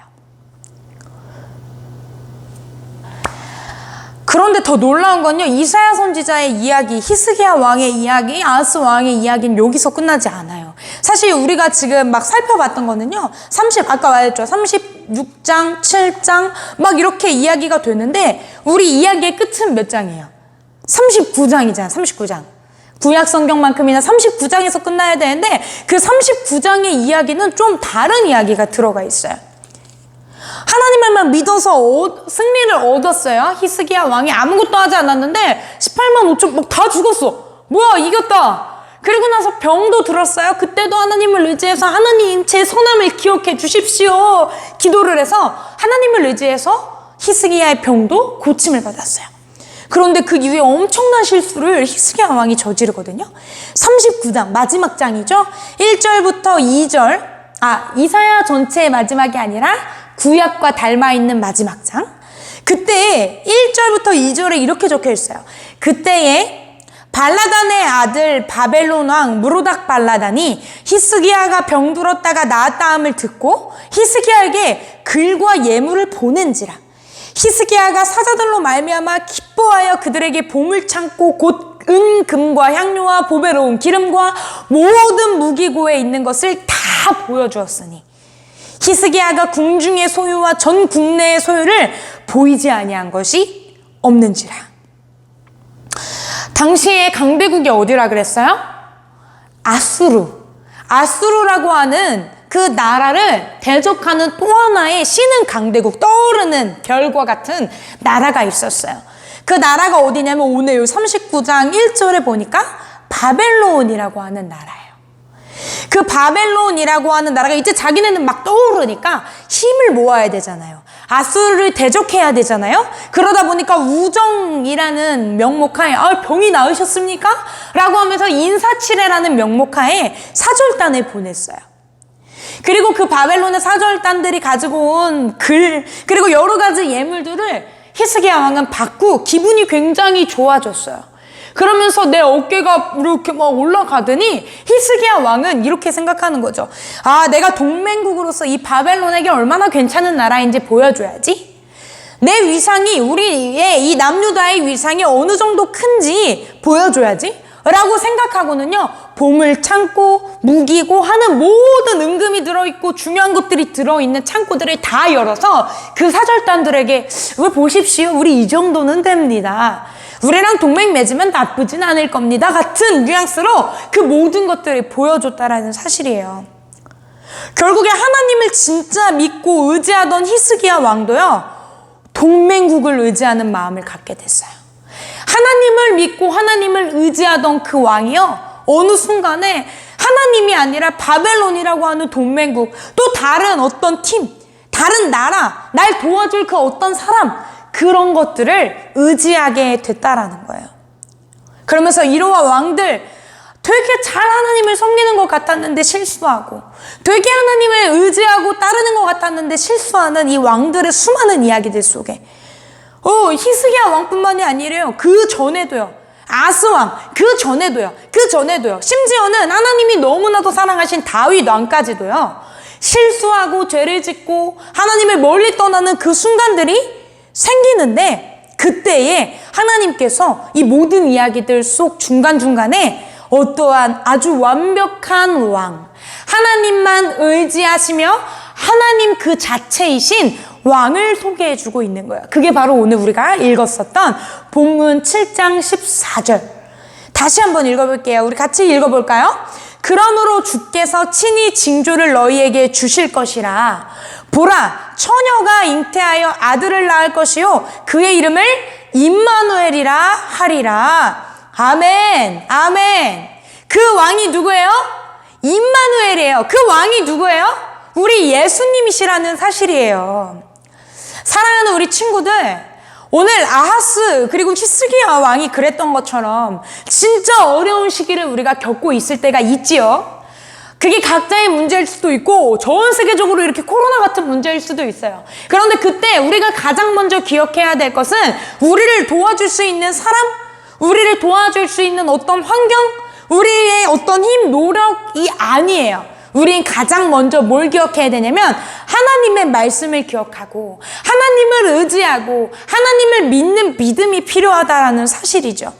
그런데 더 놀라운 건요, 이사야 선지자의 이야기, 히스기야 왕의 이야기, 아하스 왕의 이야기는 여기서 끝나지 않아요. 사실 우리가 지금 막 살펴봤던 거는요, 아까 말했죠. 36장, 7장, 막 이렇게 이야기가 되는데, 우리 이야기의 끝은 몇 장이에요? 39장이잖아요, 39장. 구약 성경만큼이나 39장에서 끝나야 되는데, 그 39장의 이야기는 좀 다른 이야기가 들어가 있어요. 하나님을만 믿어서 승리를 얻었어요. 히스기야 왕이 아무것도 하지 않았는데 18만 5천 막 다 죽었어. 뭐야, 이겼다. 그리고 나서 병도 들었어요. 그때도 하나님을 의지해서 하나님 제 선함을 기억해 주십시오 기도를 해서 하나님을 의지해서 히스기야의 병도 고침을 받았어요. 그런데 그 이후에 엄청난 실수를 히스기야 왕이 저지르거든요. 39장 마지막 장이죠. 1절부터 2절, 이사야 전체의 마지막이 아니라 구약과 닮아있는 마지막 장. 그때 1절부터 2절에 이렇게 적혀 있어요. 그때에 발라단의 아들 바벨론 왕 무로닥 발라단이 히스기야가 병들었다가 나았다함을 듣고 히스기야에게 글과 예물을 보낸지라. 히스기야가 사자들로 말미암아 기뻐하여 그들에게 보물 창고 곧 은, 금과 향료와 보배로운 기름과 모든 무기고에 있는 것을 다 보여주었으니 히스기야가 궁중의 소유와 전 국내의 소유를 보이지 아니한 것이 없는지라. 당시에 강대국이 어디라 그랬어요? 아수르라고 하는 그 나라를 대적하는 또 하나의 신흥 강대국, 떠오르는 별과 같은 나라가 있었어요. 그 나라가 어디냐면 오늘 39장 1절에 보니까 바벨론이라고 하는 나라예요. 그 바벨론이라고 하는 나라가 이제 자기네는 막 떠오르니까 힘을 모아야 되잖아요. 아수르를 대적해야 되잖아요. 그러다 보니까 우정이라는 명목하에 병이 나으셨습니까? 라고 하면서 인사치레라는 명목하에 사절단을 보냈어요. 그리고 그 바벨론의 사절단들이 가지고 온 글, 그리고 여러 가지 예물들을 히스기야 왕은 받고 기분이 굉장히 좋아졌어요. 그러면서 내 어깨가 이렇게 막 올라가더니 히스기야 왕은 이렇게 생각하는 거죠. 내가 동맹국으로서 이 바벨론에게 얼마나 괜찮은 나라인지 보여줘야지. 내 위상이, 우리의 이 남유다의 위상이 어느 정도 큰지 보여줘야지 라고 생각하고는요, 보물 창고, 무기고 하는 모든 은금이 들어있고 중요한 것들이 들어있는 창고들을 다 열어서 그 사절단들에게 왜 보십시오, 우리 이 정도는 됩니다, 우리랑 동맹 맺으면 나쁘진 않을 겁니다 같은 뉘앙스로 그 모든 것들을 보여줬다라는 사실이에요. 결국에 하나님을 진짜 믿고 의지하던 히스기야 왕도요, 동맹국을 의지하는 마음을 갖게 됐어요. 하나님을 믿고 하나님을 의지하던 그 왕이요, 어느 순간에 하나님이 아니라 바벨론이라고 하는 동맹국, 또 다른 어떤 팀, 다른 나라, 날 도와줄 그 어떤 사람, 그런 것들을 의지하게 됐다라는 거예요. 그러면서 이러한 왕들, 되게 잘 하나님을 섬기는 것 같았는데 실수하고, 되게 하나님을 의지하고 따르는 것 같았는데 실수하는 이 왕들의 수많은 이야기들 속에 히스기야 왕뿐만이 아니래요. 그 전에도요. 아스왕, 그 전에도요. 심지어는 하나님이 너무나도 사랑하신 다윗 왕까지도요, 실수하고 죄를 짓고 하나님을 멀리 떠나는 그 순간들이 생기는데, 그때에 하나님께서 이 모든 이야기들 속 중간중간에 어떠한 아주 완벽한 왕, 하나님만 의지하시며 하나님 그 자체이신 왕을 소개해주고 있는 거예요. 그게 바로 오늘 우리가 읽었었던 본문 7장 14절. 다시 한번 읽어볼게요. 우리 같이 읽어볼까요? 그러므로 주께서 친히 징조를 너희에게 주실 것이라. 보라, 처녀가 잉태하여 아들을 낳을 것이요 그의 이름을 임마누엘이라 하리라. 아멘, 아멘. 그 왕이 누구예요? 임마누엘이에요. 그 왕이 누구예요? 우리 예수님이시라는 사실이에요. 사랑하는 우리 친구들, 오늘 아하스 그리고 히스기야 왕이 그랬던 것처럼 진짜 어려운 시기를 우리가 겪고 있을 때가 있지요. 그게 각자의 문제일 수도 있고 전 세계적으로 이렇게 코로나 같은 문제일 수도 있어요. 그런데 그때 우리가 가장 먼저 기억해야 될 것은 우리를 도와줄 수 있는 사람, 우리를 도와줄 수 있는 어떤 환경, 우리의 어떤 힘, 노력이 아니에요. 우린 가장 먼저 뭘 기억해야 되냐면 하나님의 말씀을 기억하고 하나님을 의지하고 하나님을 믿는 믿음이 필요하다라는 사실이죠.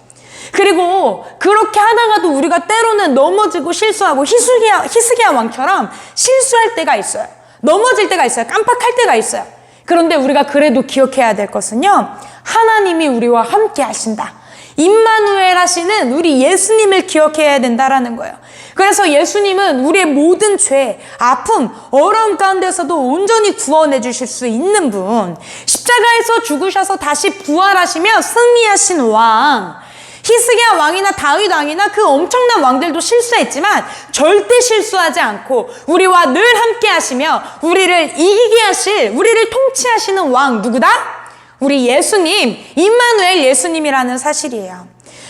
그리고 그렇게 하다가도 우리가 때로는 넘어지고 실수하고 히스기야 왕처럼 실수할 때가 있어요. 넘어질 때가 있어요. 깜빡할 때가 있어요. 그런데 우리가 그래도 기억해야 될 것은요, 하나님이 우리와 함께 하신다. 임마누엘 하시는 우리 예수님을 기억해야 된다라는 거예요. 그래서 예수님은 우리의 모든 죄, 아픔, 어려움 가운데서도 온전히 구원해 주실 수 있는 분, 십자가에서 죽으셔서 다시 부활하시며 승리하신 왕, 히스기야 왕이나 다윗 왕이나 그 엄청난 왕들도 실수했지만 절대 실수하지 않고 우리와 늘 함께 하시며 우리를 이기게 하실, 우리를 통치하시는 왕 누구다? 우리 예수님, 임마누엘 예수님이라는 사실이에요.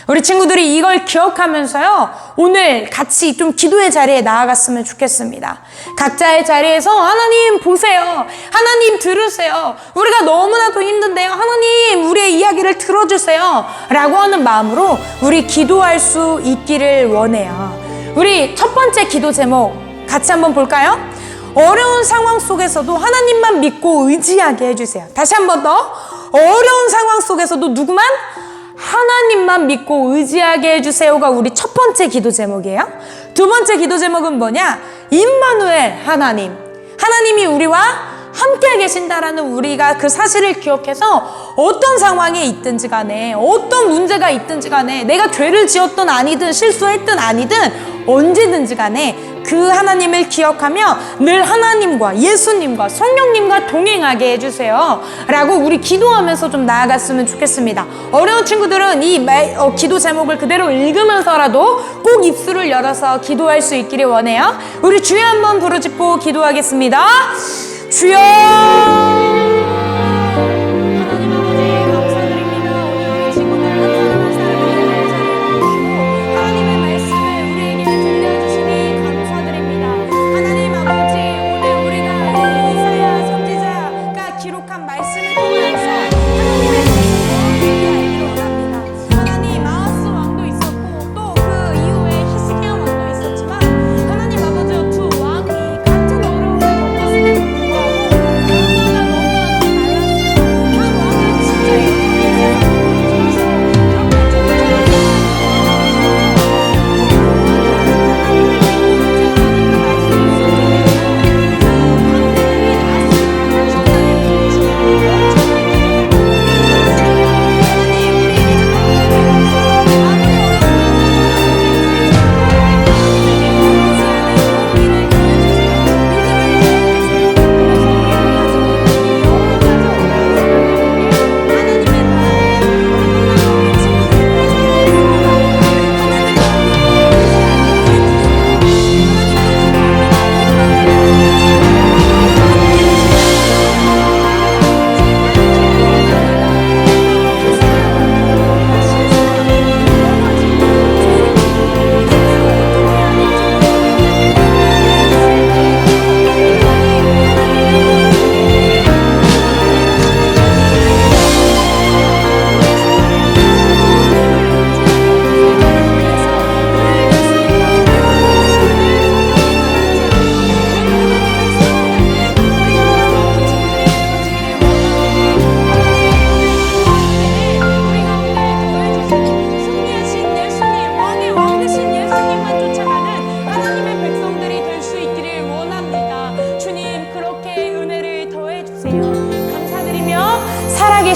우리 친구들이 이걸 기억하면서요, 오늘 같이 좀 기도의 자리에 나아갔으면 좋겠습니다. 각자의 자리에서 하나님 보세요. 하나님 들으세요. 우리가 너무나도 힘든데요. 하나님 우리의 이야기를 들어주세요. 라고 하는 마음으로 우리 기도할 수 있기를 원해요. 우리 첫 번째 기도 제목 같이 한번 볼까요? 어려운 상황 속에서도 하나님만 믿고 의지하게 해주세요. 다시 한 번 더. 어려운 상황 속에서도 누구만? 하나님만 믿고 의지하게 해주세요가 우리 첫 번째 기도 제목이에요. 두 번째 기도 제목은 뭐냐? 임마누엘 하나님. 하나님이 우리와 함께 계신다라는 우리가 그 사실을 기억해서 어떤 상황에 있든지 간에 어떤 문제가 있든지 간에 내가 죄를 지었든 아니든 실수했든 아니든 언제든지 간에 그 하나님을 기억하며 늘 하나님과 예수님과 성령님과 동행하게 해주세요 라고 우리 기도하면서 좀 나아갔으면 좋겠습니다. 어려운 친구들은 이 기도 제목을 그대로 읽으면서라도 꼭 입술을 열어서 기도할 수 있기를 원해요. 우리 주여 한번 부르짖고 기도하겠습니다. 주여! 하나님 아버지 감사드립니다. 오늘 우리 친구들 한 사람 한 사람에게 자리해 주시고 하나님의 말씀을 우리에게 들려주시니 감사드립니다. 하나님 아버지, 오늘 우리가 이사야 선지자가 기록한 말씀을 통해서 하나님의 말씀을 우리에게 알기를 원합니다. 하나님 아하스 왕도 있었고 또 그 이후에 히스기야 왕도 있었지만 하나님 아버지 두 왕이 같은 어려움을 겪었음에도 불구하고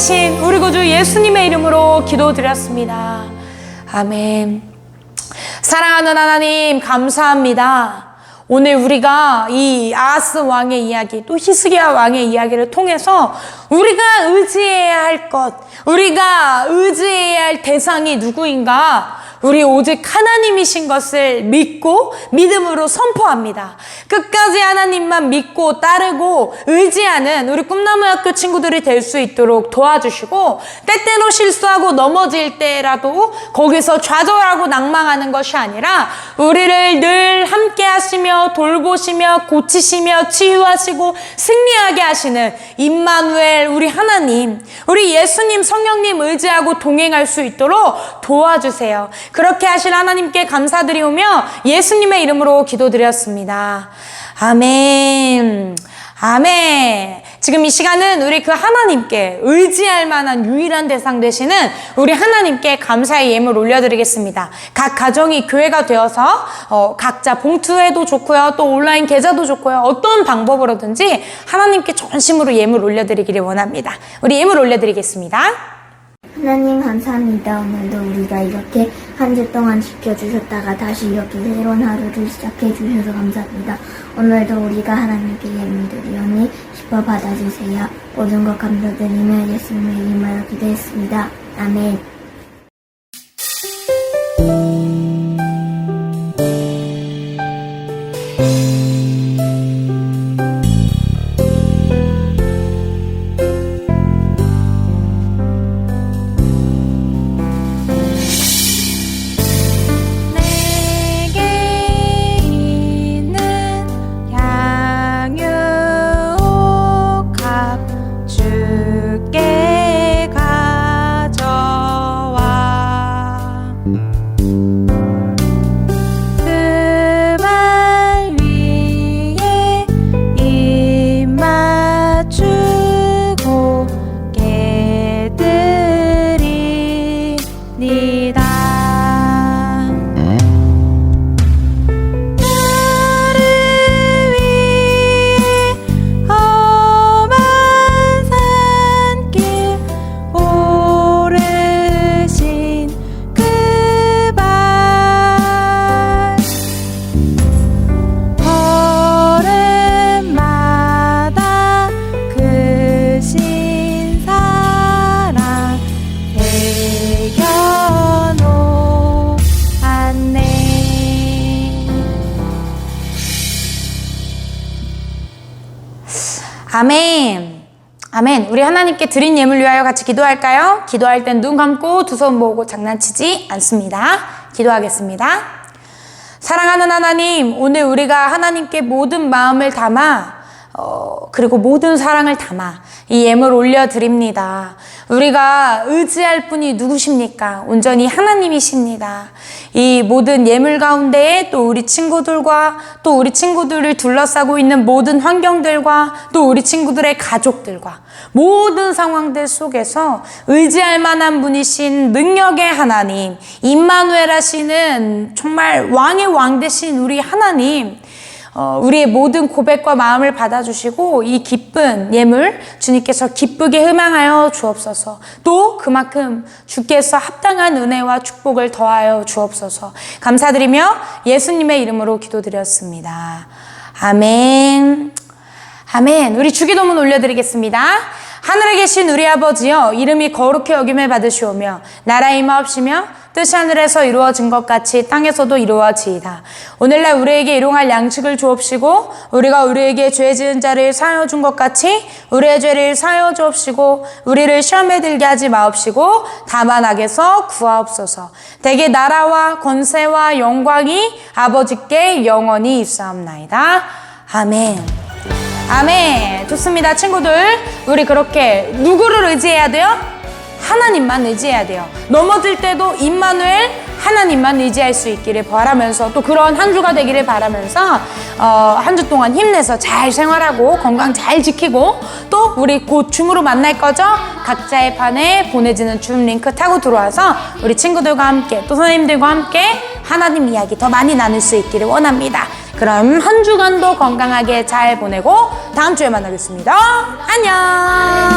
되신 우리 구주 예수님의 이름으로 기도드렸습니다. 아멘. 사랑하는 하나님, 감사합니다. 오늘 우리가 이 아하스 왕의 이야기, 또 히스기야 왕의 이야기를 통해서 우리가 의지해야 할 것, 우리가 의지해야 할 대상이 누구인가? 우리 오직 하나님이신 것을 믿고 믿음으로 선포합니다. 끝까지 하나님만 믿고 따르고 의지하는 우리 꿈나무 학교 친구들이 될 수 있도록 도와주시고, 때때로 실수하고 넘어질 때라도 거기서 좌절하고 낭망하는 것이 아니라 우리를 늘 함께 하시며 돌보시며 고치시며 치유하시고 승리하게 하시는 임마누엘 우리 하나님, 우리 예수님 성령님 의지하고 동행할 수 있도록 도와주세요. 그렇게 하실 하나님께 감사드리오며 예수님의 이름으로 기도드렸습니다. 아멘. 아멘. 지금 이 시간은 우리 그 하나님께 의지할 만한 유일한 대상 되시는 우리 하나님께 감사의 예물 올려드리겠습니다. 각 가정이 교회가 되어서 각자 봉투에도 좋고요, 또 온라인 계좌도 좋고요, 어떤 방법으로든지 하나님께 전심으로 예물 올려드리기를 원합니다. 우리 예물 올려드리겠습니다.
하나님 감사합니다. 오늘도 우리가 이렇게 한 주 동안 지켜주셨다가 다시 이렇게 새로운 하루를 시작해 주셔서 감사합니다. 오늘도 우리가 하나님께 예물 드리오니 기뻐 받아주세요. 모든 것 감사드리며 예수님의 이름으로 기도했습니다. 아멘.
아멘. 아멘. 우리 하나님께 드린 예물 위하여 같이 기도할까요? 기도할 땐 눈 감고 두 손 모으고 장난치지 않습니다. 기도하겠습니다. 사랑하는 하나님, 오늘 우리가 하나님께 모든 마음을 담아 그리고 모든 사랑을 담아 이 예물 올려드립니다. 우리가 의지할 분이 누구십니까? 온전히 하나님이십니다. 이 모든 예물 가운데에 또 우리 친구들과 또 우리 친구들을 둘러싸고 있는 모든 환경들과 또 우리 친구들의 가족들과 모든 상황들 속에서 의지할 만한 분이신 능력의 하나님, 임마누엘 하시는 정말 왕의 왕 되신 우리 하나님, 우리의 모든 고백과 마음을 받아주시고 이 기쁜 예물 주님께서 기쁘게 흠양하여 주옵소서. 또 그만큼 주께서 합당한 은혜와 축복을 더하여 주옵소서. 감사드리며 예수님의 이름으로 기도드렸습니다. 아멘. 아멘. 우리 주기도문 올려드리겠습니다. 하늘에 계신 우리 아버지여, 이름이 거룩히 여김을 받으시오며 나라의 임하옵시며 뜻이 하늘에서 이루어진 것 같이 땅에서도 이루어지이다. 오늘날 우리에게 일용할 양식을 주옵시고 우리가 우리에게 죄 지은 자를 사하여 준 것 같이 우리의 죄를 사하여 주옵시고 우리를 시험에 들게 하지 마옵시고 다만 악에서 구하옵소서. 대개 나라와 권세와 영광이 아버지께 영원히 있사옵나이다. 아멘. 아멘. 좋습니다. 친구들, 우리 그렇게 누구를 의지해야 돼요? 하나님만 의지해야 돼요. 넘어질 때도 임마누엘 하나님만 의지할 수 있기를 바라면서, 또 그런 한 주가 되기를 바라면서 한 주 동안 힘내서 잘 생활하고 건강 잘 지키고, 또 우리 곧 줌으로 만날 거죠? 각자의 판에 보내지는 줌 링크 타고 들어와서 우리 친구들과 함께 또 선생님들과 함께 하나님 이야기 더 많이 나눌 수 있기를 원합니다. 그럼 한 주간도 건강하게 잘 보내고 다음 주에 만나겠습니다. 안녕.